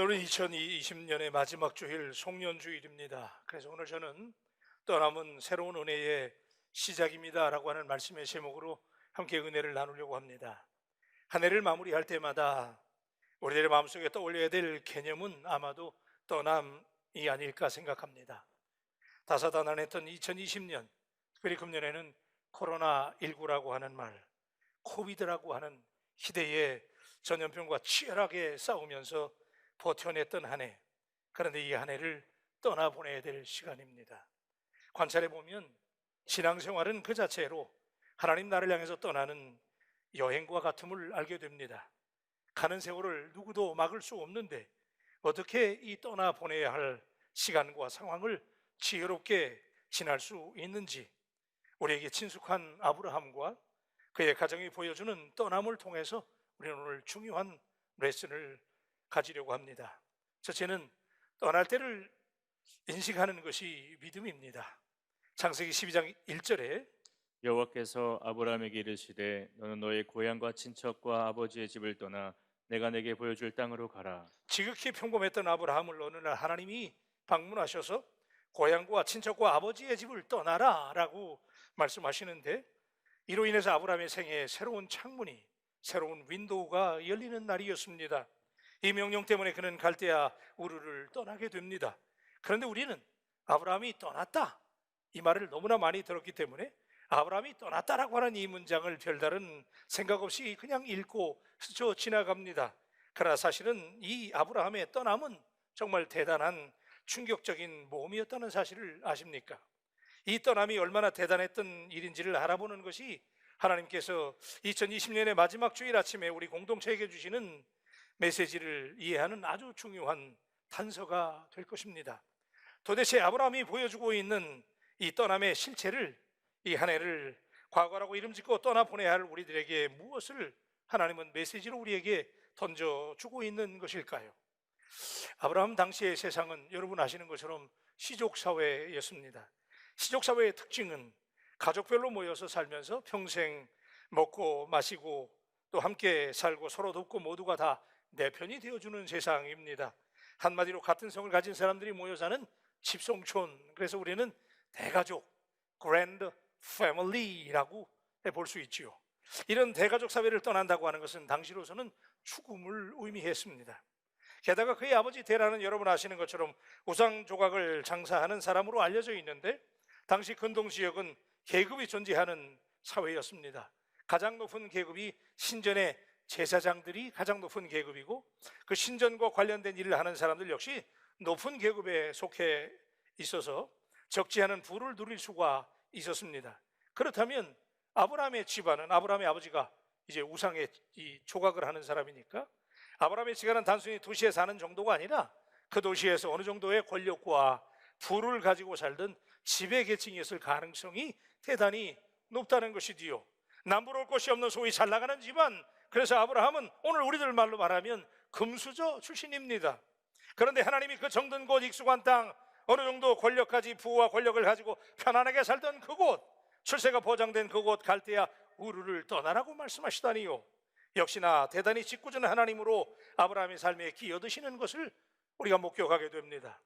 오늘은 2020년의 마지막 주일 송년주일입니다. 그래서 오늘 저는 떠남은 새로운 은혜의 시작입니다 라고 하는 말씀의 제목으로 함께 은혜를 나누려고 합니다. 한 해를 마무리할 때마다 우리들의 마음속에 떠올려야 될 개념은 아마도 떠남이 아닐까 생각합니다. 다사다난했던 2020년, 특별히 금년에는 코로나19라고 하는 말, 코비드라고 하는 희대의 전염병과 치열하게 싸우면서 버텨냈던 한 해, 그런데 이 한 해를 떠나보내야 될 시간입니다. 관찰해보면 신앙생활은 그 자체로 하나님 나를 향해서 떠나는 여행과 같음을 알게 됩니다. 가는 세월을 누구도 막을 수 없는데 어떻게 이 떠나보내야 할 시간과 상황을 지혜롭게 지날 수 있는지, 우리에게 친숙한 아브라함과 그의 가정이 보여주는 떠남을 통해서 우리는 오늘 중요한 레슨을 가지려고 합니다. 첫째는 떠날 때를 인식하는 것이 믿음입니다. 창세기 12장 1절에 여호와께서 아브라함에게 이르시되 너는 너의 고향과 친척과 아버지의 집을 떠나 내가 내게 보여줄 땅으로 가라. 지극히 평범했던 아브라함을 어느 날 하나님이 방문하셔서 고향과 친척과 아버지의 집을 떠나라 라고 말씀하시는데, 이로 인해서 아브라함의 생애에 새로운 창문이, 새로운 윈도우가 열리는 날이었습니다. 이 명령 때문에 그는 갈대아 우르를 떠나게 됩니다. 그런데 우리는 아브라함이 떠났다, 이 말을 너무나 많이 들었기 때문에 아브라함이 떠났다라고 하는 이 문장을 별다른 생각 없이 그냥 읽고 스쳐 지나갑니다. 그러나 사실은 이 아브라함의 떠남은 정말 대단한 충격적인 모험이었다는 사실을 아십니까? 이 떠남이 얼마나 대단했던 일인지를 알아보는 것이 하나님께서 2020년의 마지막 주일 아침에 우리 공동체에게 주시는 메시지를 이해하는 아주 중요한 단서가 될 것입니다. 도대체 아브라함이 보여주고 있는 이 떠남의 실체를, 이 한 해를 과거라고 이름 짓고 떠나보내야 할 우리들에게 무엇을 하나님은 메시지로 우리에게 던져주고 있는 것일까요? 아브라함 당시의 세상은 여러분 아시는 것처럼 시족사회였습니다. 시족사회의 특징은 가족별로 모여서 살면서 평생 먹고 마시고 또 함께 살고 서로 돕고 모두가 다 내 편이 되어주는 세상입니다. 한마디로 같은 성을 가진 사람들이 모여 사는 집성촌, 그래서 우리는 대가족, 그랜드 패밀리라고 볼 수 있지요. 이런 대가족 사회를 떠난다고 하는 것은 당시로서는 죽음을 의미했습니다. 게다가 그의 아버지 데라는 여러분 아시는 것처럼 우상 조각을 장사하는 사람으로 알려져 있는데, 당시 근동 지역은 계급이 존재하는 사회였습니다. 가장 높은 계급이 신전의 제사장들이 가장 높은 계급이고, 그 신전과 관련된 일을 하는 사람들 역시 높은 계급에 속해 있어서 적지 않은 부를 누릴 수가 있었습니다. 그렇다면 아브라함의 집안은, 아브라함의 아버지가 이제 우상의 이 조각을 하는 사람이니까 아브라함의 집안은 단순히 도시에 사는 정도가 아니라 그 도시에서 어느 정도의 권력과 부를 가지고 살던 지배 계층이었을 가능성이 대단히 높다는 것이지요. 남부러울 것이 없는 소위 잘 나가는 집안, 그래서 아브라함은 오늘 우리들 말로 말하면 금수저 출신입니다. 그런데 하나님이 그 정든 곳, 익숙한 땅, 어느 정도 권력까지, 부와 권력을 가지고 편안하게 살던 그곳, 출세가 보장된 그곳 갈대아 우르를 떠나라고 말씀하시다니요. 역시나 대단히 짓궂은 하나님으로 아브라함의 삶에 끼어드시는 것을 우리가 목격하게 됩니다.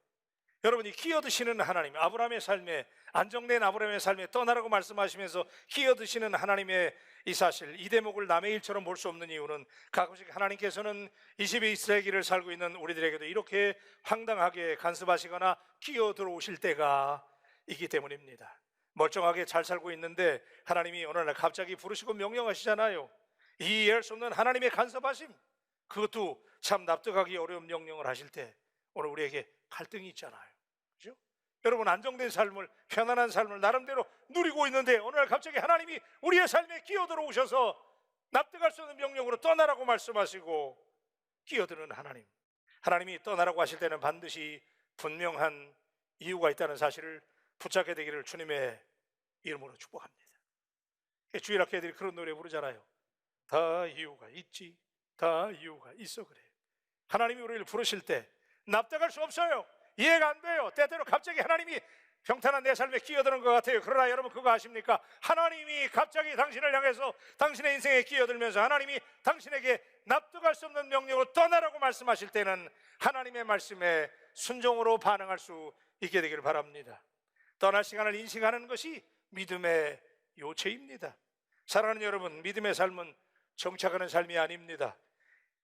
여러분이 끼어드시는 하나님, 아브라함의 삶에, 안정된 아브라함의 삶에 떠나라고 말씀하시면서 끼어드시는 하나님의 이 사실, 이 대목을 남의 일처럼 볼 수 없는 이유는 가끔씩 하나님께서는 21세기를 살고 있는 우리들에게도 이렇게 황당하게 간섭하시거나 끼어들어오실 때가 있기 때문입니다. 멀쩡하게 잘 살고 있는데 하나님이 어느 날 갑자기 부르시고 명령하시잖아요. 이해할 수 없는 하나님의 간섭하심, 그것도 참 납득하기 어려운 명령을 하실 때 오늘 우리에게 갈등이 있잖아요. 그죠? 여러분, 안정된 삶을, 편안한 삶을 나름대로 누리고 있는데 어느 날 갑자기 하나님이 우리의 삶에 끼어들어 오셔서 납득할 수 없는 명령으로 떠나라고 말씀하시고 끼어드는 하나님, 하나님이 떠나라고 하실 때는 반드시 분명한 이유가 있다는 사실을 붙잡게 되기를 주님의 이름으로 축복합니다. 주일학교들이 그런 노래 부르잖아요. 다 이유가 있지, 다 이유가 있어 그래. 하나님이 우리를 부르실 때 납득할 수 없어요. 이해가 안 돼요. 때때로 갑자기 하나님이 평탄한 내 삶에 끼어드는 것 같아요. 그러나 여러분 그거 아십니까? 하나님이 갑자기 당신을 향해서 당신의 인생에 끼어들면서 하나님이 당신에게 납득할 수 없는 명령으로 떠나라고 말씀하실 때는 하나님의 말씀에 순종으로 반응할 수 있게 되기를 바랍니다. 떠날 시간을 인식하는 것이 믿음의 요체입니다. 사랑하는 여러분, 믿음의 삶은 정착하는 삶이 아닙니다.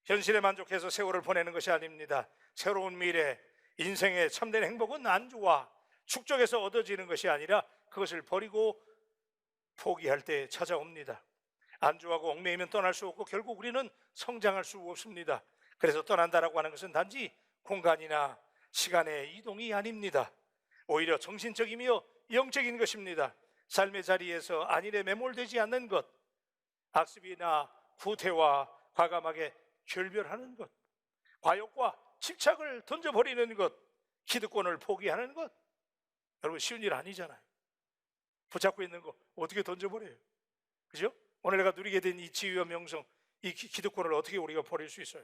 현실에 만족해서 세월을 보내는 것이 아닙니다. 새로운 미래, 인생의 참된 행복은 안주와 축적에서 얻어지는 것이 아니라 그것을 버리고 포기할 때 찾아옵니다. 안주하고 얽매이면 떠날 수 없고 결국 우리는 성장할 수 없습니다. 그래서 떠난다라고 하는 것은 단지 공간이나 시간의 이동이 아닙니다. 오히려 정신적이며 영적인 것입니다. 삶의 자리에서 안일에 매몰되지 않는 것, 악습이나 후퇴와 과감하게 결별하는 것, 과욕과 집착을 던져버리는 것, 기득권을 포기하는 것. 여러분 쉬운 일 아니잖아요. 붙잡고 있는 거 어떻게 던져버려요? 그죠? 오늘 내가 누리게 된 이 지위와 명성, 이 기득권을 어떻게 우리가 버릴 수 있어요?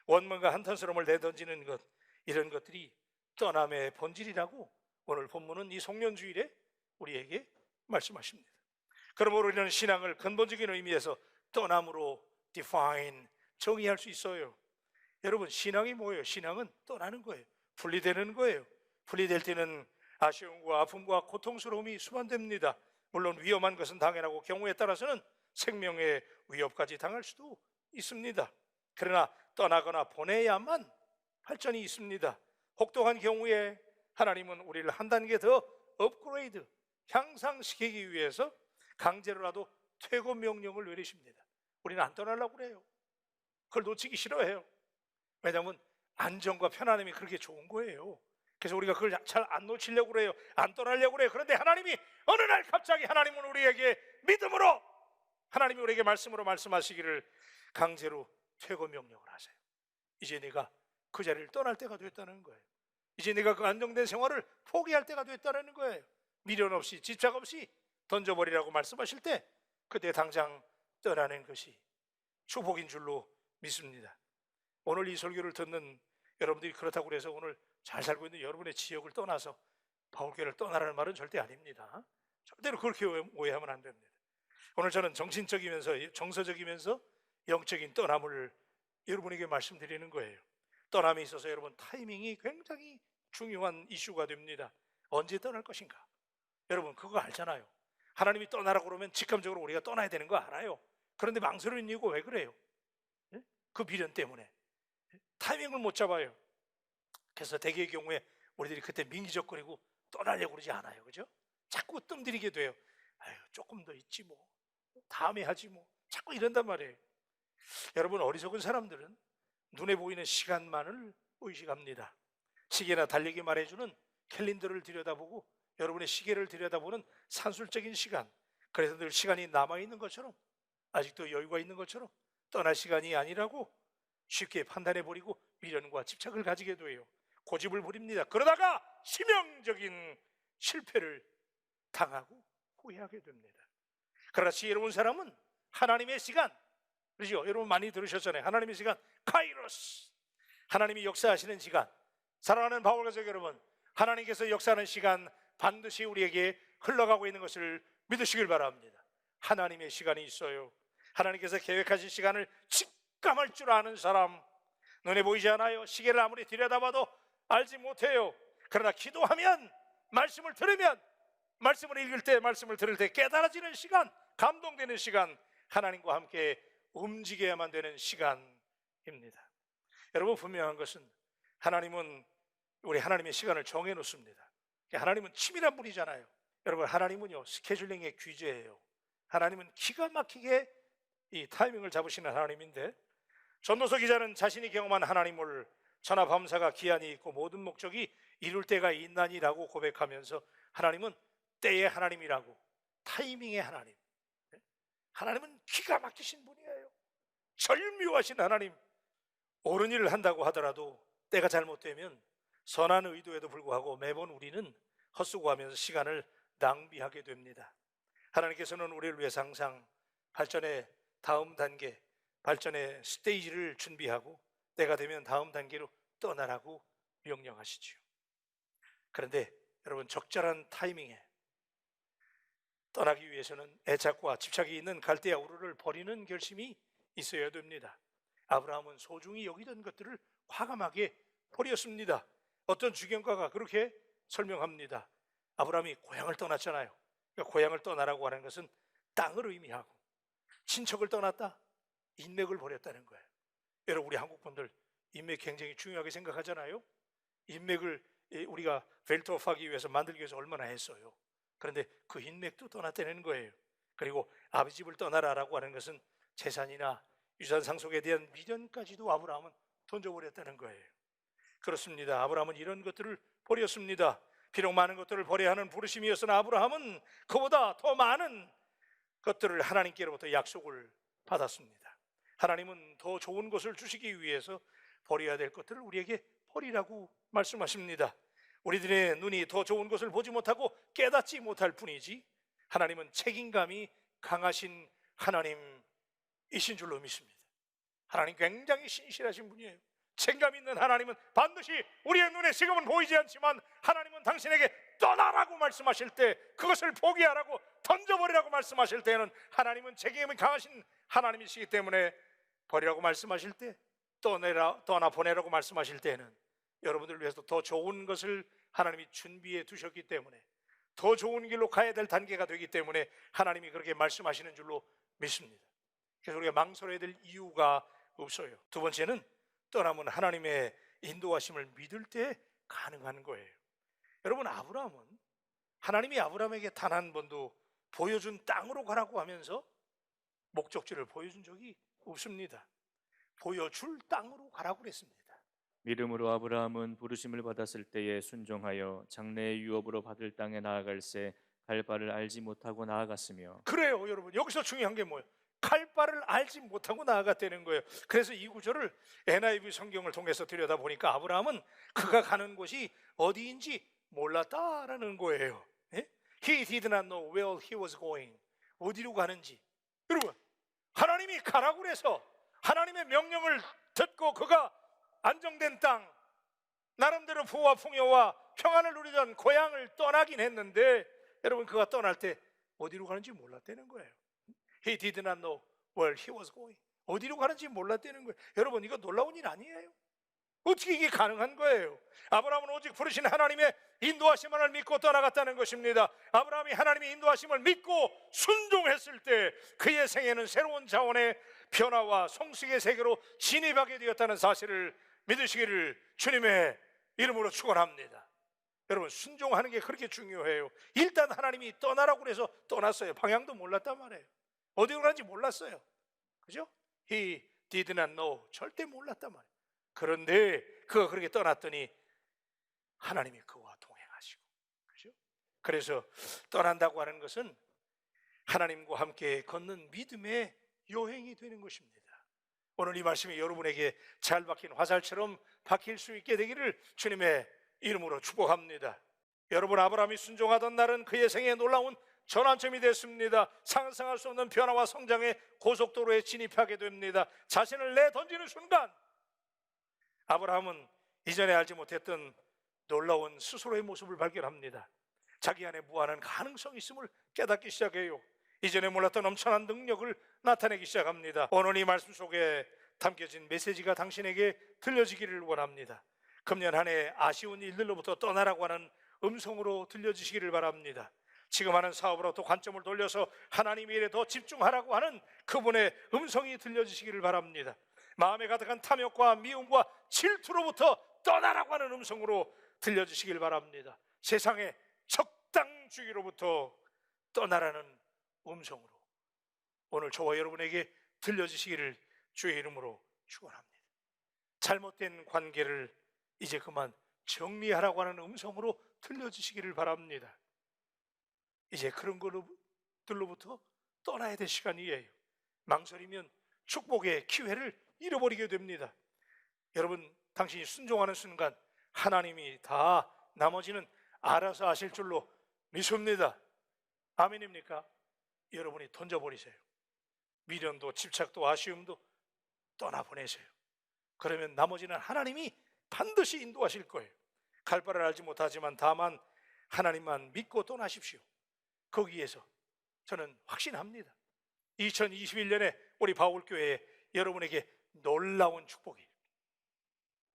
원망과 한탄스러움을 내던지는 것, 이런 것들이 떠남의 본질이라고 오늘 본문은 이 송년주일에 우리에게 말씀하십니다. 그러므로 우리는 신앙을 근본적인 의미에서 떠남으로 define, 정의할 수 있어요. 여러분 신앙이 뭐예요? 신앙은 떠나는 거예요. 분리되는 거예요. 분리될 때는 아쉬움과 아픔과 고통스러움이 수반됩니다. 물론 위험한 것은 당연하고 경우에 따라서는 생명의 위협까지 당할 수도 있습니다. 그러나 떠나거나 보내야만 발전이 있습니다. 혹독한 경우에 하나님은 우리를 한 단계 더 업그레이드, 향상시키기 위해서 강제로라도 퇴거 명령을 내리십니다. 우리는 안 떠나려고 그래요. 그걸 놓치기 싫어해요. 왜냐하면 안정과 편안함이 그렇게 좋은 거예요. 그래서 우리가 그걸 잘 안 놓치려고 그래요. 안 떠나려고 그래요. 그런데 하나님이 어느 날 갑자기 하나님은 우리에게 믿음으로, 하나님이 우리에게 말씀으로 말씀하시기를 강제로 퇴거 명령을 하세요. 이제 네가 그 자리를 떠날 때가 됐다는 거예요. 이제 네가 그 안정된 생활을 포기할 때가 됐다는 거예요. 미련 없이 집착 없이 던져버리라고 말씀하실 때 그때 당장 떠나는 것이 축복인 줄로 믿습니다. 오늘 이 설교를 듣는 여러분들이 그렇다고 해서 오늘 잘 살고 있는 여러분의 지역을 떠나서 바울교회를 떠나라는 말은 절대 아닙니다. 절대로 그렇게 오해하면 안 됩니다. 오늘 저는 정신적이면서 정서적이면서 영적인 떠남을 여러분에게 말씀드리는 거예요. 떠남에 있어서 여러분 타이밍이 굉장히 중요한 이슈가 됩니다. 언제 떠날 것인가? 여러분 그거 알잖아요. 하나님이 떠나라고 그러면 직감적으로 우리가 떠나야 되는 거 알아요. 그런데 망설이는 이유가 왜 그래요? 그 미련 때문에 타이밍을 못 잡아요. 그래서 대개의 경우에 우리들이 그때 민기적거리고 떠나려고 그러지 않아요. 그죠? 자꾸 뜸들이게 돼요. 아유, 조금 더 있지 뭐, 다음에 하지 뭐, 자꾸 이런단 말이에요. 여러분 어리석은 사람들은 눈에 보이는 시간만을 의식합니다. 시계나 달력이 말해주는 캘린더를 들여다보고 여러분의 시계를 들여다보는 산술적인 시간, 그래서 늘 시간이 남아있는 것처럼, 아직도 여유가 있는 것처럼 떠날 시간이 아니라고 쉽게 판단해버리고 미련과 집착을 가지게 돼요. 고집을 부립니다. 그러다가 치명적인 실패를 당하고 후회하게 됩니다. 그러나 지혜로운 사람은 하나님의 시간, 그렇죠? 여러분 많이 들으셨잖아요. 하나님의 시간, 카이로스, 하나님이 역사하시는 시간. 사랑하는 바울 가족 여러분, 하나님께서 역사하는 시간 반드시 우리에게 흘러가고 있는 것을 믿으시길 바랍니다. 하나님의 시간이 있어요. 하나님께서 계획하신 시간을 직감할 줄 아는 사람, 눈에 보이지 않아요. 시계를 아무리 들여다봐도 알지 못해요. 그러나 기도하면, 말씀을 들으면, 말씀을 읽을 때, 말씀을 들을 때 깨달아지는 시간, 감동되는 시간, 하나님과 함께 움직여야만 되는 시간입니다. 여러분 분명한 것은 하나님은 우리 하나님의 시간을 정해 놓습니다. 하나님은 치밀한 분이잖아요. 여러분 하나님은요 스케줄링의 귀재예요. 하나님은 기가 막히게 이 타이밍을 잡으시는 하나님인데, 전도서 기자는 자신이 경험한 하나님을 천하밤사가 기한이 있고 모든 목적이 이룰 때가 있나니라고 고백하면서 하나님은 때의 하나님이라고, 타이밍의 하나님, 하나님은 기가 막히신 분이에요. 절묘하신 하나님. 옳은 일을 한다고 하더라도 때가 잘못되면 선한 의도에도 불구하고 매번 우리는 헛수고하면서 시간을 낭비하게 됩니다. 하나님께서는 우리를 위해서 항상 발전의 다음 단계, 발전의 스테이지를 준비하고 때가 되면 다음 단계로 떠나라고 명령하시지요. 그런데 여러분, 적절한 타이밍에 떠나기 위해서는 애착과 집착이 있는 갈대아 우르를 버리는 결심이 있어야 됩니다. 아브라함은 소중히 여기던 것들을 과감하게 버렸습니다. 어떤 주경가가 그렇게 설명합니다. 아브라함이 고향을 떠났잖아요. 그러니까 고향을 떠나라고 하는 것은 땅을 의미하고, 친척을 떠났다, 인맥을 버렸다는 거예요. 여러분, 우리 한국 분들 인맥 굉장히 중요하게 생각하잖아요. 인맥을 우리가 벨트업하기 위해서 만들기 위해서 얼마나 했어요. 그런데 그 인맥도 떠났다는 거예요. 그리고 아버지 집을 떠나라라고 하는 것은 재산이나 유산 상속에 대한 미련까지도 아브라함은 던져버렸다는 거예요. 그렇습니다. 아브라함은 이런 것들을 버렸습니다. 비록 많은 것들을 버려야 하는 부르심이었으나 아브라함은 그보다 더 많은 것들을 하나님께로부터 약속을 받았습니다. 하나님은 더 좋은 것을 주시기 위해서 버려야 될 것들을 우리에게 버리라고 말씀하십니다. 우리들의 눈이 더 좋은 것을 보지 못하고 깨닫지 못할 뿐이지, 하나님은 책임감이 강하신 하나님이신 줄로 믿습니다. 하나님 굉장히 신실하신 분이에요. 책임감 있는 하나님은 반드시 우리의 눈에 지금은 보이지 않지만 하나님은 당신에게 떠나라고 말씀하실 때, 그것을 포기하라고 던져버리라고 말씀하실 때는 하나님은 책임이 강하신 하나님이시기 때문에 버리라고 말씀하실 때, 떠나 보내라고 말씀하실 때는 여러분들을 위해서 더 좋은 것을 하나님이 준비해 두셨기 때문에, 더 좋은 길로 가야 될 단계가 되기 때문에 하나님이 그렇게 말씀하시는 줄로 믿습니다. 그래서 우리가 망설여야 될 이유가 없어요. 두 번째는 떠남은 하나님의 인도하심을 믿을 때 가능한 거예요. 여러분, 아브라함은 하나님이 아브라함에게 단 한 번도 보여준 땅으로 가라고 하면서 목적지를 보여준 적이 없습니다. 보여줄 땅으로 가라고 그랬습니다. 믿음으로 아브라함은 부르심을 받았을 때에 순종하여 장래의 유업으로 받을 땅에 나아갈새 갈 바를 알지 못하고 나아갔으며. 그래요, 여러분. 여기서 중요한 게 뭐예요? 갈 바를 알지 못하고 나아갔다는 거예요. 그래서 이 구절을 NIV 성경을 통해서 들여다보니까 아브라함은 그가 가는 곳이 어디인지 몰랐다라는 거예요. 예? He did not know where he was going. 어디로 가는지. 여러분, 하나님이 가라고 그래서 하나님의 명령을 듣고 그가 안정된 땅, 나름대로 부와 풍요와 평안을 누리던 고향을 떠나긴 했는데, 여러분, 그가 떠날 때 어디로 가는지 몰랐다는 거예요. He did not know where he was going. 어디로 가는지 몰랐다는 거예요. 여러분, 이거 놀라운 일 아니에요? 어떻게 이게 가능한 거예요? 아브라함은 오직 부르신 하나님의 인도하심을 믿고 떠나갔다는 것입니다. 아브라함이 하나님의 인도하심을 믿고 순종했을 때 그의 생애는 새로운 차원의 변화와 성숙의 세계로 진입하게 되었다는 사실을 믿으시기를 주님의 이름으로 축원합니다. 여러분, 순종하는 게 그렇게 중요해요. 일단 하나님이 떠나라고 그래서 떠났어요. 방향도 몰랐단 말이에요. 어디로 가는지 몰랐어요. 그죠? He did not know. 절대 몰랐단 말이에요. 그런데 그가 그렇게 떠났더니 하나님이 그와 동행하시고, 그죠? 그래서 떠난다고 하는 것은 하나님과 함께 걷는 믿음의 여행이 되는 것입니다. 오늘 이 말씀이 여러분에게 잘 박힌 화살처럼 박힐 수 있게 되기를 주님의 이름으로 축복합니다. 여러분, 아브라함이 순종하던 날은 그의 생애에 놀라운 전환점이 됐습니다. 상상할 수 없는 변화와 성장의 고속도로에 진입하게 됩니다. 자신을 내던지는 순간 아브라함은 이전에 알지 못했던 놀라운 스스로의 모습을 발견합니다. 자기 안에 무한한 가능성이 있음을 깨닫기 시작해요. 이전에 몰랐던 엄청난 능력을 나타내기 시작합니다. 오늘 이 말씀 속에 담겨진 메시지가 당신에게 들려지기를 원합니다. 금년 한 해 아쉬운 일들로부터 떠나라고 하는 음성으로 들려주시기를 바랍니다. 지금 하는 사업으로부터 관점을 돌려서 하나님의 일에 더 집중하라고 하는 그분의 음성이 들려주시기를 바랍니다. 마음에 가득한 탐욕과 미움과 질투로부터 떠나라고 하는 음성으로 들려주시길 바랍니다. 세상의 적당주의로부터 떠나라는 음성으로 오늘 저와 여러분에게 들려주시기를 주의 이름으로 축원합니다. 잘못된 관계를 이제 그만 정리하라고 하는 음성으로 들려주시기를 바랍니다. 이제 그런 것들로부터 떠나야 될 시간이에요. 망설이면 축복의 기회를 잃어버리게 됩니다. 여러분, 당신이 순종하는 순간 하나님이 다 나머지는 알아서 하실 줄로 믿습니다. 아멘입니까? 여러분이 던져버리세요. 미련도 집착도 아쉬움도 떠나보내세요. 그러면 나머지는 하나님이 반드시 인도하실 거예요. 갈 바를 알지 못하지만 다만 하나님만 믿고 떠나십시오. 거기에서 저는 확신합니다. 2021년에 우리 바울교회에 여러분에게 놀라운 축복이,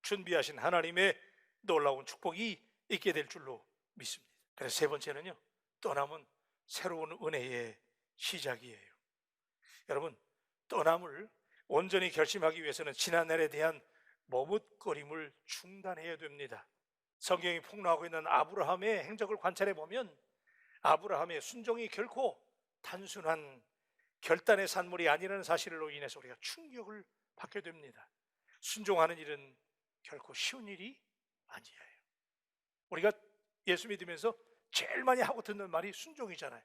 준비하신 하나님의 놀라운 축복이 있게 될 줄로 믿습니다. 그래서 세 번째는요, 떠남은 새로운 은혜의 시작이에요. 여러분, 떠남을 온전히 결심하기 위해서는 지난날에 대한 머뭇거림을 중단해야 됩니다. 성경이 폭로하고 있는 아브라함의 행적을 관찰해 보면 아브라함의 순종이 결코 단순한 결단의 산물이 아니라는 사실로 인해서 우리가 충격을 받게 됩니다. 순종하는 일은 결코 쉬운 일이 아니에요. 우리가 예수 믿으면서 제일 많이 하고 듣는 말이 순종이잖아요.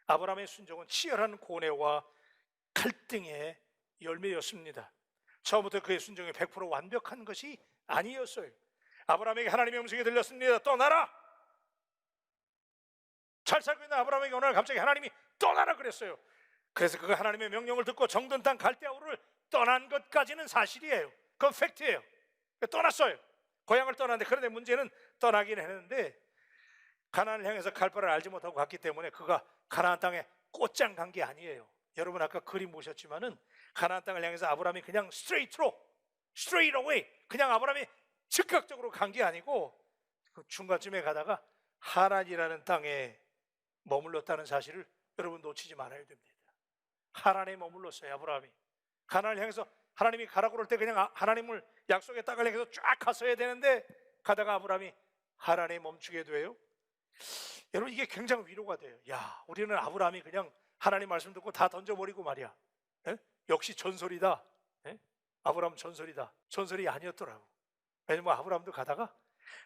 아브라함의 순종은 치열한 고뇌와 갈등의 열매였습니다. 처음부터 그의 순종이 100% 완벽한 것이 아니었어요. 아브라함에게 하나님의 음성이 들렸습니다. 떠나라! 잘 살고 있는 아브라함에게 오늘 갑자기 하나님이 떠나라 그랬어요. 그래서 그가 하나님의 명령을 듣고 정든 땅 갈대아우를 떠난 것까지는 사실이에요. 그건 팩트예요. 떠났어요. 고향을 떠났는데, 그런데 문제는 떠나긴 했는데 가나안을 향해서 갈 바를 알지 못하고 갔기 때문에 그가 가나안 땅에 곧장 간 게 아니에요. 여러분 아까 그림 보셨지만은 가나안 땅을 향해서 아브라함이 그냥 straight away 그냥 아브라함이 즉각적으로 간 게 아니고 그 중간쯤에 가다가 하란이라는 땅에 머물렀다는 사실을 여러분 놓치지 말아야 됩니다. 하란에 머물렀어요. 아브라함이 가나안을 향해서 하나님이 가라고 그럴 때 그냥 하나님을 약속의 땅을 향해서 쫙 갔어야 되는데 가다가 아브라함이 하란에 멈추게 돼요. 여러분 이게 굉장히 위로가 돼요. 야, 우리는 아브라함이 그냥 하나님 말씀 듣고 다 던져버리고 말이야. 에? 역시 전설이다. 에? 아브라함 전설이다. 전설이 아니었더라고. 왜냐면 아브라함도 가다가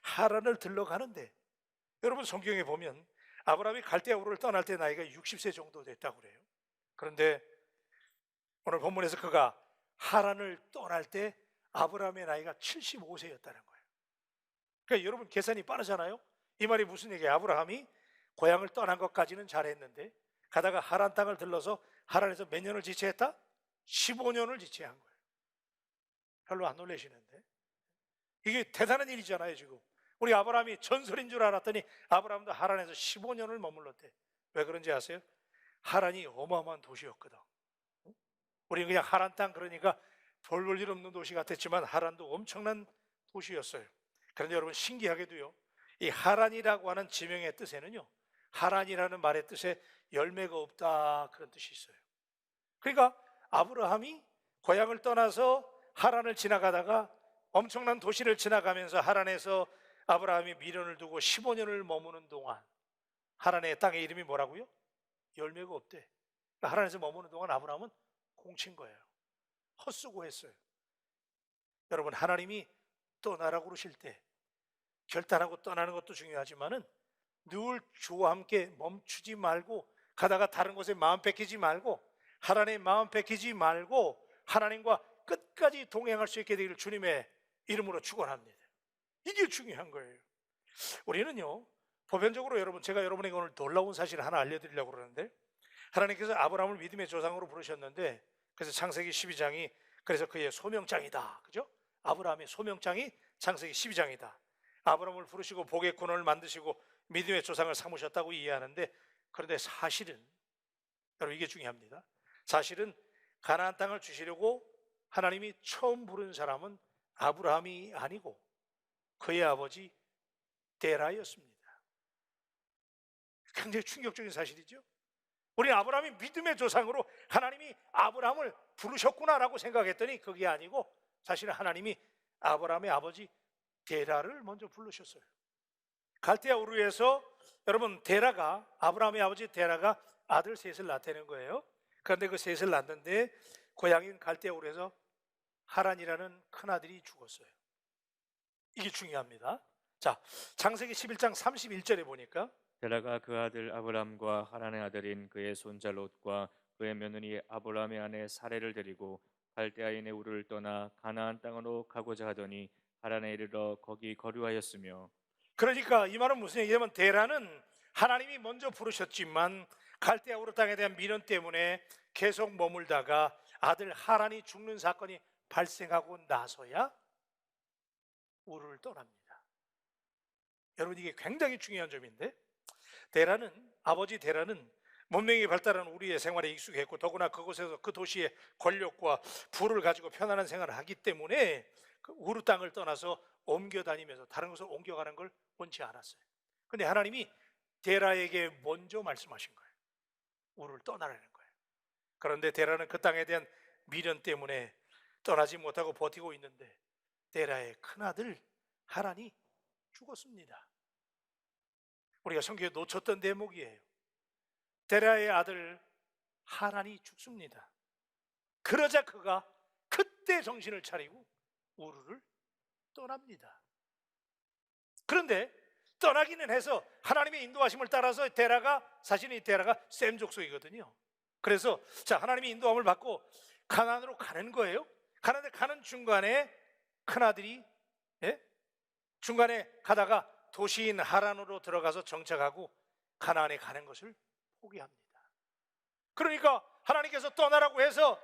하란을 들러가는데, 여러분 성경에 보면 아브라함이 갈대아우를 떠날 때 나이가 60세 정도 됐다고 그래요. 그런데 오늘 본문에서 그가 하란을 떠날 때 아브라함의 나이가 75세였다는 거예요. 그러니까 여러분 계산이 빠르잖아요. 이 말이 무슨 얘기예요? 아브라함이 고향을 떠난 것까지는 잘했는데 가다가 하란 땅을 들러서 하란에서 몇 년을 지체했다? 15년을 지체한 거예요. 별로 안 놀라시는데 이게 대단한 일이잖아요. 지금 우리 아브라함이 전설인 줄 알았더니 아브라함도 하란에서 15년을 머물렀대. 왜 그런지 아세요? 하란이 어마어마한 도시였거든. 우리는 그냥 하란 땅 그러니까 별 볼 일 없는 도시 같았지만 하란도 엄청난 도시였어요. 그런데 여러분 신기하게도요, 이 하란이라고 하는 지명의 뜻에는요, 하란이라는 말의 뜻에 열매가 없다 그런 뜻이 있어요. 그러니까 아브라함이 고향을 떠나서 하란을 지나가다가 엄청난 도시를 지나가면서 하란에서 아브라함이 미련을 두고 15년을 머무는 동안 하란의 땅의 이름이 뭐라고요? 열매가 없대. 그러니까 하란에서 머무는 동안 아브라함은 공친 거예요. 헛수고했어요. 여러분 하나님이 떠나라고 그러실 때 결단하고 떠나는 것도 중요하지만은 늘 주와 함께 멈추지 말고 가다가 다른 곳에 마음 뺏기지 말고 하나님의 마음 뺏기지 말고 하나님과 끝까지 동행할 수 있게 되기를 주님의 이름으로 축원합니다. 이게 중요한 거예요. 우리는요 보편적으로 여러분, 제가 여러분에게 오늘 놀라운 사실을 하나 알려드리려고 그러는데, 하나님께서 아브라함을 믿음의 조상으로 부르셨는데, 그래서 창세기 12장이 그래서 그의 소명장이다, 그죠? 아브라함의 소명장이 창세기 12장이다. 아브라함을 부르시고 복의 근원을 만드시고 믿음의 조상을 삼으셨다고 이해하는데, 그런데 사실은 여러분 이게 중요합니다. 사실은 가나안 땅을 주시려고 하나님이 처음 부른 사람은 아브라함이 아니고 그의 아버지 데라였습니다. 굉장히 충격적인 사실이죠. 우리 아브라함이 믿음의 조상으로 하나님이 아브라함을 부르셨구나라고 생각했더니 그게 아니고 사실은 하나님이 아브라함의 아버지 데라를 먼저 부르셨어요. 갈대아 우르에서 여러분 데라가, 아브라함의 아버지 데라가 아들 셋을 낳다는 거예요. 그런데 그 셋을 낳는데 고향인 갈대아 우르에서 하란이라는 큰아들이 죽었어요. 이게 중요합니다. 자, 창세기 11장 31절에 보니까 데라가 그 아들 아브람과 하란의 아들인 그의 손자 롯과 그의 며느리 아브람의 아내 사레를 데리고 갈대아인의 우르를 떠나 가나안 땅으로 가고자 하더니 하란에 이르러 거기 거류하였으며. 그러니까 이 말은 무슨 얘기냐면 데라는 하나님이 먼저 부르셨지만 갈대아 우르 땅에 대한 미련 때문에 계속 머물다가 아들 하란이 죽는 사건이 발생하고 나서야 우르를 떠납니다. 여러분 이게 굉장히 중요한 점인데, 아버지 데라는 문명이 발달한 우리의 생활에 익숙했고 더구나 그곳에서 그 도시의 권력과 부를 가지고 편안한 생활을 하기 때문에 그 우르 땅을 떠나서 옮겨 다니면서 다른 곳을 옮겨가는 걸 원치 않았어요. 근데 하나님이 데라에게 먼저 말씀하신 거예요. 우르를 떠나라는 거예요. 그런데 데라는 그 땅에 대한 미련 때문에 떠나지 못하고 버티고 있는데 데라의 큰아들 하란이 죽었습니다. 우리가 성경에 놓쳤던 대목이에요. 데라의 아들 하란이 죽습니다. 그러자 그가 그때 정신을 차리고 우르를 떠납니다. 그런데 떠나기는 해서 하나님의 인도하심을 따라서 사실 이 데라가 셈 족속이거든요. 그래서 하나님의 인도함을 받고 가나안으로 가는 거예요. 가는 중간에 큰아들이 중간에 가다가 도시인 하란으로 들어가서 정착하고 가나안에 가는 것을 포기합니다. 그러니까 하나님께서 떠나라고 해서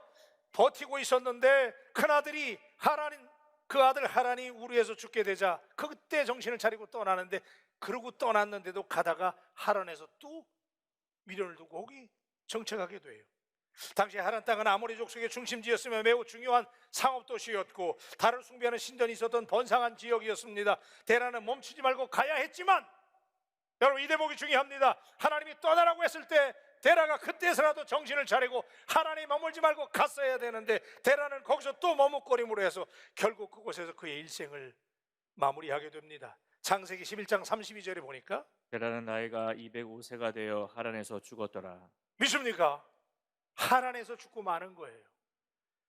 버티고 있었는데 큰아들이 그 아들 하란이 우르에서 죽게 되자 그때 정신을 차리고 떠나는데, 그러고 떠났는데도 가다가 하란에서 또 미련을 두고 거기 정착하게 돼요. 당시 하란 땅은 아모리 족속의 중심지였으며 매우 중요한 상업도시였고 달을 숭배하는 신전이 있었던 번성한 지역이었습니다. 데라는 멈추지 말고 가야 했지만, 여러분 이 대목이 중요합니다. 하나님이 떠나라고 했을 때 데라가 그때서라도 정신을 차리고 하나님 머물지 말고 갔어야 되는데 데라는 거기서 또 머뭇거림으로 해서 결국 그곳에서 그의 일생을 마무리하게 됩니다. 창세기 11장 32절에 보니까 데라는 나이가 205세가 되어 하란에서 죽었더라. 믿습니까? 하란에서 죽고 마는 거예요.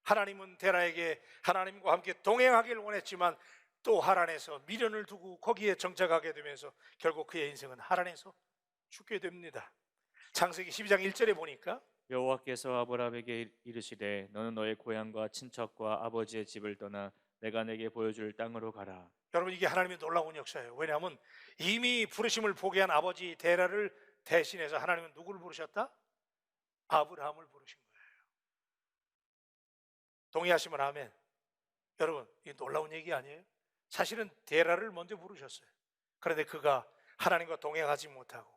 하나님은 데라에게 하나님과 함께 동행하기를 원했지만 또 하란에서 미련을 두고 거기에 정착하게 되면서 결국 그의 인생은 하란에서 죽게 됩니다. 창세기 12장 1절에 보니까 여호와께서 아브라함에게 이르시되 너는 너의 고향과 친척과 아버지의 집을 떠나 내가 내게 보여줄 땅으로 가라. 여러분 이게 하나님의 놀라운 역사예요. 왜냐하면 이미 부르심을 포기한 아버지 데라를 대신해서 하나님은 누구를 부르셨다? 아브라함을 부르신 거예요. 동의하시면 아멘. 여러분 이게 놀라운 얘기 아니에요? 사실은 데라를 먼저 부르셨어요. 그런데 그가 하나님과 동행하지 못하고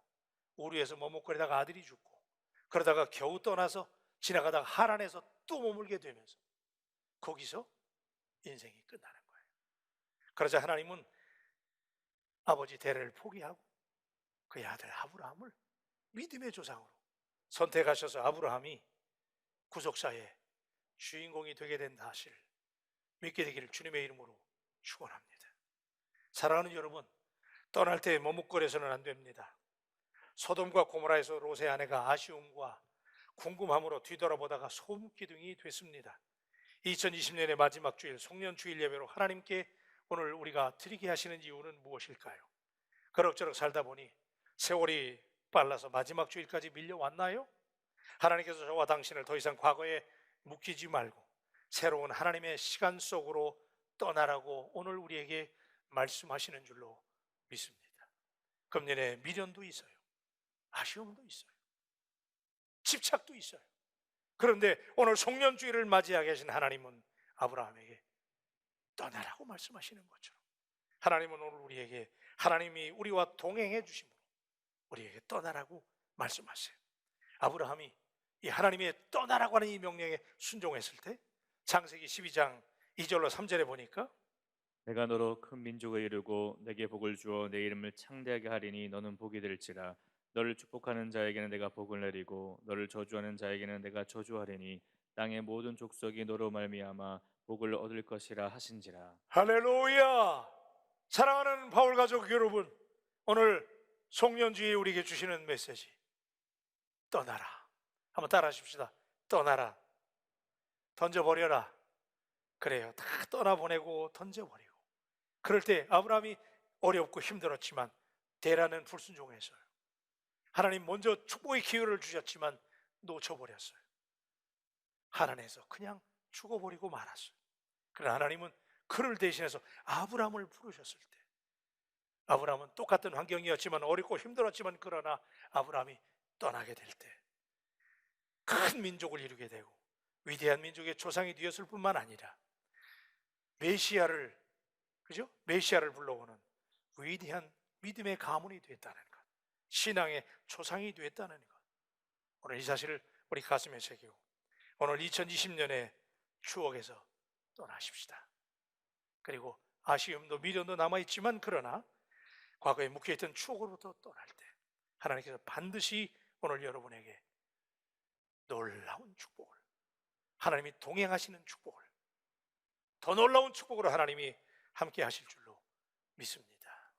우르에서 머뭇거리다가 아들이 죽고 그러다가 겨우 떠나서 지나가다가 하란에서 또 머물게 되면서 거기서 인생이 끝나는 거예요. 그러자 하나님은 아버지 데라를 포기하고 그의 아들 아브라함을 믿음의 조상으로 선택하셔서 아브라함이 구속사의 주인공이 되게 된 사실을 믿게 되기를 주님의 이름으로 축원합니다. 사랑하는 여러분, 떠날 때 머뭇거려서는 안 됩니다. 소돔과 고모라에서 롯의 아내가 아쉬움과 궁금함으로 뒤돌아보다가 소금기둥이 됐습니다. 2020년의 마지막 주일 송년주일 예배로 하나님께 오늘 우리가 드리게 하시는 이유는 무엇일까요? 그럭저럭 살다 보니 세월이 빨라서 마지막 주일까지 밀려왔나요? 하나님께서 저와 당신을 더 이상 과거에 묶이지 말고 새로운 하나님의 시간 속으로 떠나라고 오늘 우리에게 말씀하시는 줄로 믿습니다. 금년에 미련도 있어요. 아쉬움도 있어요. 집착도 있어요. 그런데 오늘 송년주일을 맞이하게 계신 하나님은 아브라함에게 떠나라고 말씀하시는 것처럼 하나님은 오늘 우리에게 하나님이 우리와 동행해 주심으로 우리에게 떠나라고 말씀하세요. 아브라함이 이 하나님의 떠나라고 하는 이 명령에 순종했을 때 창세기 12장 2절로 3절에 보니까 내가 너로 큰 민족을 이루고 내게 복을 주어 내 이름을 창대하게 하리니 너는 복이 될지라. 너를 축복하는 자에게는 내가 복을 내리고 너를 저주하는 자에게는 내가 저주하리니 땅의 모든 족속이 너로 말미암아 복을 얻을 것이라 하신지라. 할렐루야. 사랑하는 바울 가족 여러분, 오늘 송년주에 우리에게 주시는 메시지 떠나라. 한번 따라 하십시다. 떠나라. 던져버려라. 그래요. 다 떠나보내고 던져버리고. 그럴 때 아브라함이 어렵고 힘들었지만 데라는 불순종했어요. 하나님 먼저 축복의 기회를 주셨지만 놓쳐버렸어요. 하나님께서 그냥 죽어버리고 말았어요. 그러나 하나님은 그를 대신해서 아브라함을 부르셨을 때 아브라함은 똑같은 환경이었지만 어렵고 힘들었지만 그러나 아브라함이 떠나게 될 때 큰 민족을 이루게 되고 위대한 민족의 조상이 되었을 뿐만 아니라 메시아를 불러오는 위대한 믿음의 가문이 되었다는 것. 신앙의 초상이 됐다는 것, 오늘 이 사실을 우리 가슴에 새기고 오늘 2020년의 추억에서 떠나십시다. 그리고 아쉬움도 미련도 남아있지만 그러나 과거에 묵혀있던 추억으로부터 떠날 때 하나님께서 반드시 오늘 여러분에게 놀라운 축복을, 하나님이 동행하시는 축복을, 더 놀라운 축복으로 하나님이 함께 하실 줄로 믿습니다.